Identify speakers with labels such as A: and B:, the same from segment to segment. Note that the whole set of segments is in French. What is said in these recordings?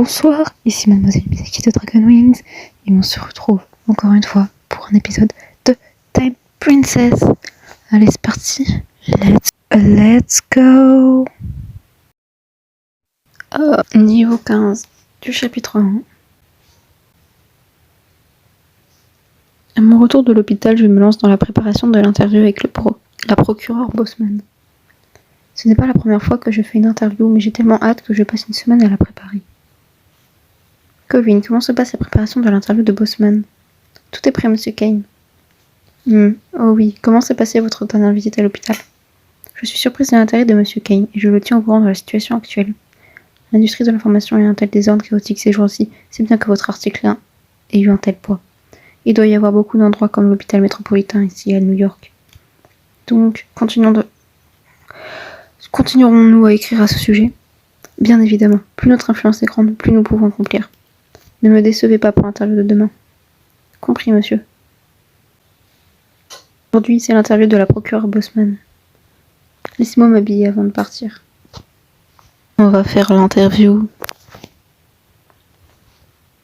A: Bonsoir, ici Mademoiselle Misaki de Dragon Wings et on se retrouve encore une fois pour un épisode de Time Princess. Allez, c'est parti, let's go. Niveau 15 du chapitre 1. À mon retour de l'hôpital, je me lance dans la préparation de l'interview avec la procureure Bosman. Ce n'est pas la première fois que je fais une interview, mais j'ai tellement hâte que je passe une semaine à la préparer. Colvin, comment se passe la préparation de l'interview de Bosman? Tout est prêt, Monsieur Kane. Oh oui, comment s'est passée votre dernière visite à l'hôpital? Je suis surprise de l'intérêt de Monsieur Kane et je le tiens au courant de la situation actuelle. L'industrie de l'information est un tel désordre chaotique ces jours-ci, c'est bien que votre article ait eu un tel poids. Il doit y avoir beaucoup d'endroits comme l'hôpital métropolitain ici à New York. Donc, continuerons-nous à écrire à ce sujet? Bien évidemment, plus notre influence est grande, plus nous pouvons accomplir. Ne me décevez pas pour l'interview de demain. Compris, monsieur. Aujourd'hui, c'est l'interview de la procureure Bosman. Laissez-moi m'habiller avant de partir. On va faire l'interview.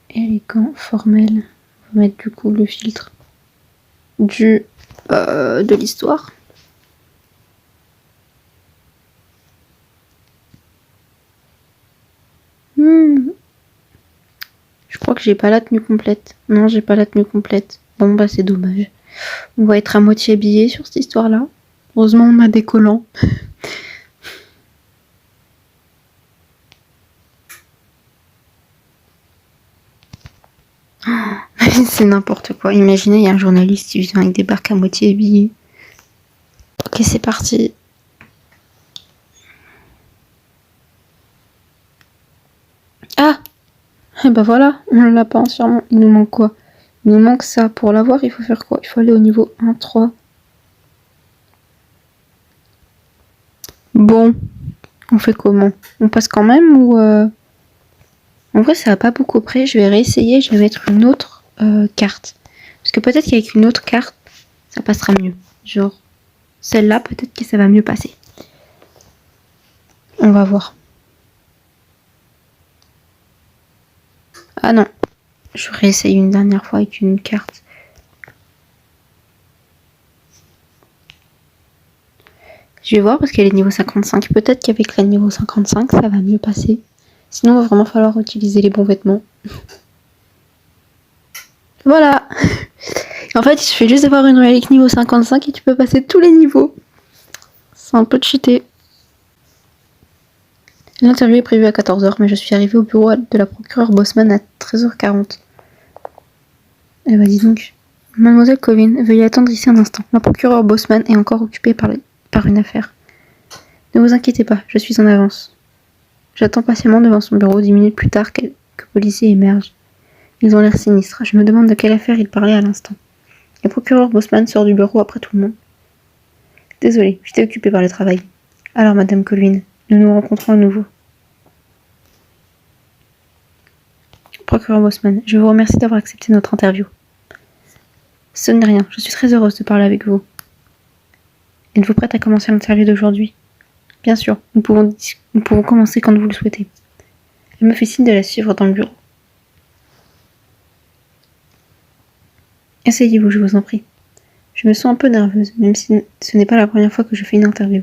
A: Élégant, formel. On va mettre du coup le filtre de l'histoire. Je crois que j'ai pas la tenue complète. Non, j'ai pas la tenue complète. Bon, bah c'est dommage. On va être à moitié habillé sur cette histoire-là. Heureusement, on a des collants. C'est n'importe quoi. Imaginez, il y a un journaliste qui vient avec des barques à moitié habillés. Ok, c'est parti. Ah! Et bah voilà, on l'a pas entièrement. Il nous manque quoi? Il nous manque ça. Pour l'avoir, il faut faire quoi? Il faut aller au niveau 1, 3. Bon, on fait comment? On passe quand même ou En vrai, ça va pas beaucoup près. Je vais réessayer. Je vais mettre une autre carte. Parce que peut-être qu'avec une autre carte, ça passera mieux. Genre, celle-là, peut-être que ça va mieux passer. On va voir. Ah non. Je réessaye une dernière fois avec une carte. Je vais voir parce qu'elle est niveau 55. Peut-être qu'avec la niveau 55, ça va mieux passer. Sinon, il va vraiment falloir utiliser les bons vêtements. Voilà. En fait, il suffit juste d'avoir une relique niveau 55 et tu peux passer tous les niveaux. C'est un peu cheaté. L'interview est prévue à 14h, mais je suis arrivée au bureau de la procureure Bosman à 13h40. Eh bah dis donc. Mademoiselle Colvin, veuillez attendre ici un instant. La procureure Bosman est encore occupée par une affaire. Ne vous inquiétez pas, je suis en avance. J'attends patiemment devant son bureau 10 minutes plus tard quelques policiers émergent. Ils ont l'air sinistres. Je me demande de quelle affaire ils parlaient à l'instant. Le procureur Bosman sort du bureau après tout le monde. Désolé, j'étais occupée par le travail. Alors, Madame Colvin, nous nous rencontrons à nouveau. Procureur Bosman, je vous remercie d'avoir accepté notre interview. Ce n'est rien, je suis très heureuse de parler avec vous. Êtes-vous prête à commencer l'interview d'aujourd'hui? Bien sûr, nous pouvons commencer quand vous le souhaitez. Elle me fait signe de la suivre dans le bureau. Asseyez-vous, je vous en prie. Je me sens un peu nerveuse, même si ce n'est pas la première fois que je fais une interview.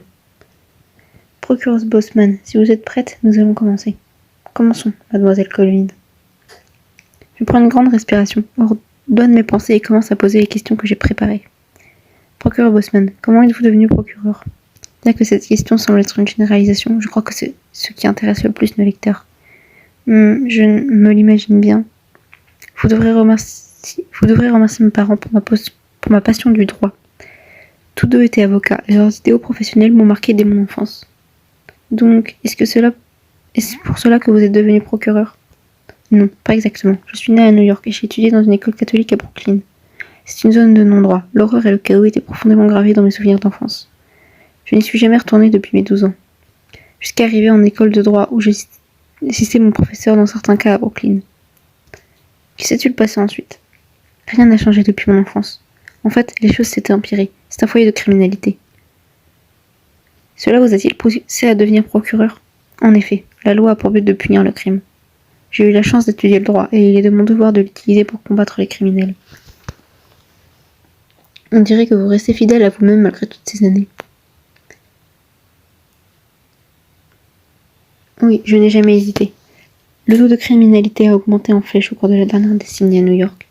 A: Procureuse Bosman, si vous êtes prête, nous allons commencer. Commençons, mademoiselle Colvin. Je prends une grande respiration, ordonne mes pensées et commence à poser les questions que j'ai préparées. Procureur Bosman, comment êtes-vous devenu procureur? Bien que cette question semble être une généralisation, je crois que c'est ce qui intéresse le plus nos lecteurs. Je me l'imagine bien. Vous devrez remercier mes parents pour ma passion du droit. Tous deux étaient avocats et leurs idéaux professionnels m'ont marqué dès mon enfance. Donc, est-ce pour cela que vous êtes devenu procureur? Non, pas exactement. Je suis née à New York et j'ai étudié dans une école catholique à Brooklyn. C'est une zone de non-droit. L'horreur et le chaos étaient profondément gravés dans mes souvenirs d'enfance. Je n'y suis jamais retournée depuis mes 12 ans. Jusqu'à arriver en école de droit où j'ai assisté mon professeur dans certains cas à Brooklyn. Que s'est-il passé ensuite? Rien n'a changé depuis mon enfance. En fait, les choses s'étaient empirées. C'est un foyer de criminalité. Cela vous a-t-il poussé à devenir procureur? En effet, la loi a pour but de punir le crime. J'ai eu la chance d'étudier le droit et il est de mon devoir de l'utiliser pour combattre les criminels. On dirait que vous restez fidèle à vous-même malgré toutes ces années. Oui, je n'ai jamais hésité. Le taux de criminalité a augmenté en flèche au cours de la dernière décennie à New York.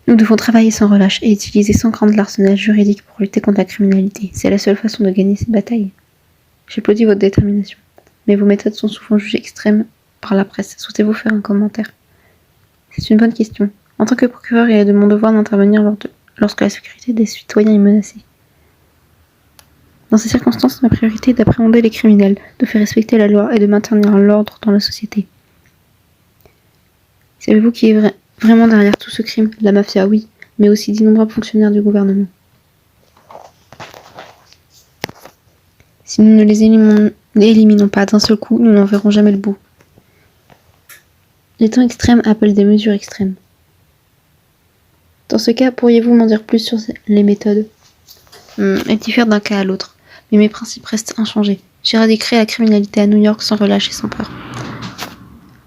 A: Nous devons travailler sans relâche et utiliser sans crainte l'arsenal juridique pour lutter contre la criminalité. C'est la seule façon de gagner ces batailles. J'applaudis votre détermination. Mais vos méthodes sont souvent jugées extrêmes par la presse. Souhaitez-vous faire un commentaire? C'est une bonne question. En tant que procureur, il est de mon devoir d'intervenir lorsque la sécurité des citoyens est menacée. Dans ces circonstances, ma priorité est d'appréhender les criminels, de faire respecter la loi et de maintenir l'ordre dans la société. Savez-vous qui est vraiment derrière tout ce crime? La mafia, oui, mais aussi d'innombrables fonctionnaires du gouvernement. Si nous ne les éliminons pas d'un seul coup, nous n'en verrons jamais le bout. Les temps extrêmes appellent des mesures extrêmes. Dans ce cas, pourriez-vous m'en dire plus sur les méthodes? Elles diffèrent d'un cas à l'autre, mais mes principes restent inchangés. J'éradiquerai la criminalité à New York sans relâche et sans peur.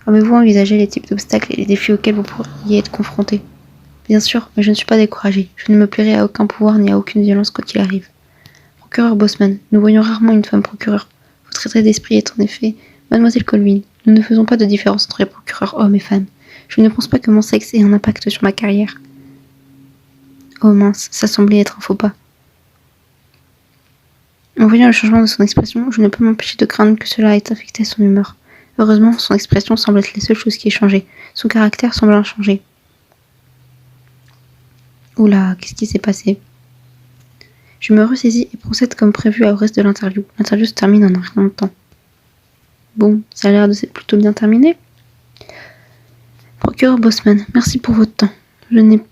A: Avez-vous envisagé les types d'obstacles et les défis auxquels vous pourriez être confrontés? Bien sûr, mais je ne suis pas découragée. Je ne me plairai à aucun pouvoir ni à aucune violence quoi qu'il arrive. Procureur Bosman, nous voyons rarement une femme procureur. Votre trait d'esprit est en effet Mademoiselle Colvin. Nous ne faisons pas de différence entre les procureurs hommes et femmes. Je ne pense pas que mon sexe ait un impact sur ma carrière. Oh mince, ça semblait être un faux pas. En voyant le changement de son expression, je ne peux m'empêcher de craindre que cela ait affecté son humeur. Heureusement, son expression semble être la seule chose qui ait changé. Son caractère semble inchangé. Oula, qu'est-ce qui s'est passé? Je me ressaisis et procède comme prévu au reste de l'interview. L'interview se termine en un rien de temps. Bon, ça a l'air de s'être plutôt bien terminé. Procureur Bosman, merci pour votre temps. Je n'ai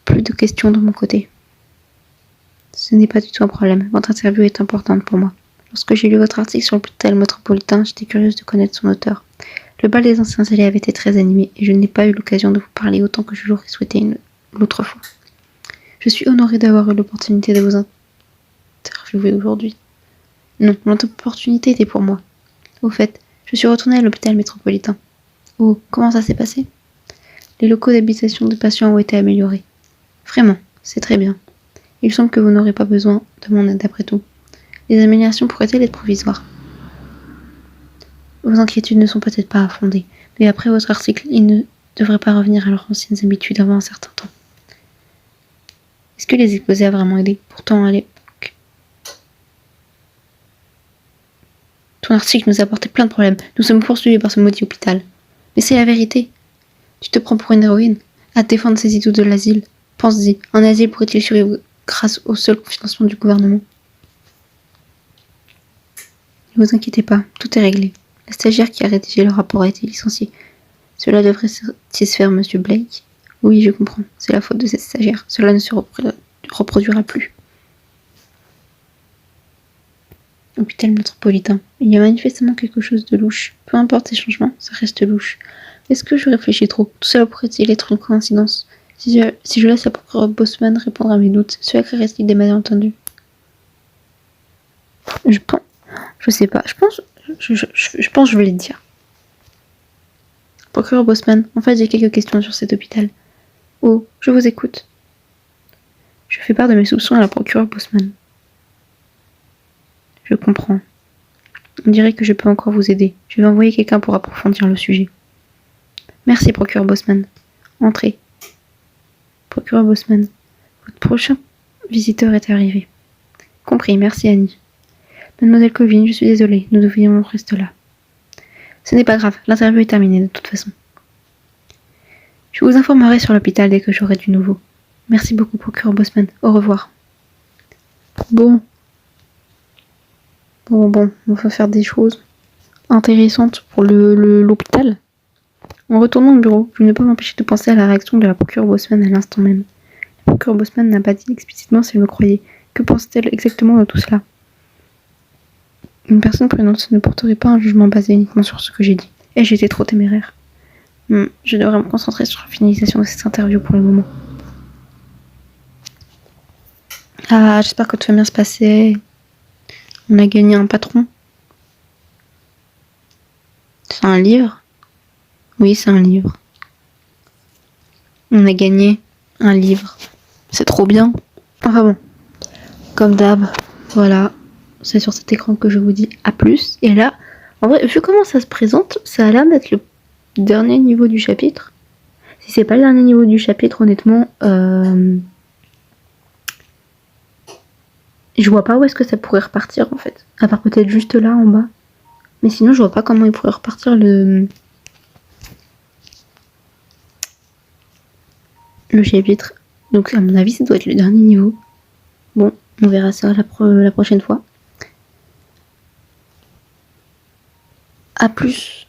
A: plus de questions de mon côté. Ce n'est pas du tout un problème. Votre interview est importante pour moi. Lorsque j'ai lu votre article sur l'hôpital métropolitain, j'étais curieuse de connaître son auteur. Le bal des anciens élèves avait été très animé et je n'ai pas eu l'occasion de vous parler autant que je l'aurais souhaité l'autre fois. Je suis honorée d'avoir eu l'opportunité de vous interviewer aujourd'hui. Non, l'opportunité était pour moi. Au fait, je suis retournée à l'hôpital métropolitain. Oh, comment ça s'est passé? Les locaux d'habitation des patients ont été améliorés. Vraiment, c'est très bien. Il semble que vous n'aurez pas besoin de mon aide après tout. Les améliorations pourraient-elles être provisoires? Vos inquiétudes ne sont peut-être pas fondées, mais après votre article, ils ne devraient pas revenir à leurs anciennes habitudes avant un certain temps. Est-ce que les exposés a vraiment aidé? Pourtant, à l'époque, ton article nous a apporté plein de problèmes. Nous sommes poursuivis par ce maudit hôpital. Mais c'est la vérité. Tu te prends pour une héroïne à défendre ces idiots de l'asile. Pense-y, un asile pourrait-il survivre grâce au seul financement du gouvernement? Ne vous inquiétez pas, tout est réglé. La stagiaire qui a rédigé le rapport a été licenciée. Cela devrait satisfaire Monsieur Blake. Oui, je comprends. C'est la faute de cette stagiaire. Cela ne se reproduira plus. Hôpital métropolitain. Il y a manifestement quelque chose de louche. Peu importe ces changements, ça reste louche. Est-ce que je réfléchis trop? Tout cela pourrait-il être une coïncidence? Si je laisse la procureure Bosman répondre à mes doutes, cela créerait-il des malentendus? Je sais pas. Je pense que je vais les dire. Procureur Bosman, en fait, j'ai quelques questions sur cet hôpital. Oh, je vous écoute. Je fais part de mes soupçons à la procureure Bosman. Je comprends. On dirait que je peux encore vous aider. Je vais envoyer quelqu'un pour approfondir le sujet. Merci, procureur Bosman. Entrez. Procureur Bosman, votre prochain visiteur est arrivé. Compris, merci Annie. Mademoiselle Colvin, je suis désolée, nous devions rester là. Ce n'est pas grave, l'interview est terminée de toute façon. Je vous informerai sur l'hôpital dès que j'aurai du nouveau. Merci beaucoup, procureur Bosman. Au revoir. Bon, on va faire des choses intéressantes pour l'hôpital. En retournant au bureau, je ne peux m'empêcher de penser à la réaction de la procureure Bosman à l'instant même. La procureure Bosman n'a pas dit explicitement si elle me croyait. Que pense-t-elle exactement de tout cela? Une personne prudente ne porterait pas un jugement basé uniquement sur ce que j'ai dit. Et j'étais trop téméraire. Je devrais me concentrer sur la finalisation de cette interview pour le moment. Ah, j'espère que tout va bien se passer. On a gagné un patron. C'est un livre. Oui, c'est un livre. On a gagné un livre. C'est trop bien. Enfin bon, comme d'hab, voilà. C'est sur cet écran que je vous dis à plus. Et là, en vrai, vu comment ça se présente, ça a l'air d'être le dernier niveau du chapitre. Si c'est pas le dernier niveau du chapitre, honnêtement, je vois pas où est-ce que ça pourrait repartir en fait. À part peut-être juste là en bas. Mais sinon, je vois pas comment il pourrait repartir le chapitre. Donc à mon avis, ça doit être le dernier niveau. Bon, on verra ça la prochaine fois. À plus.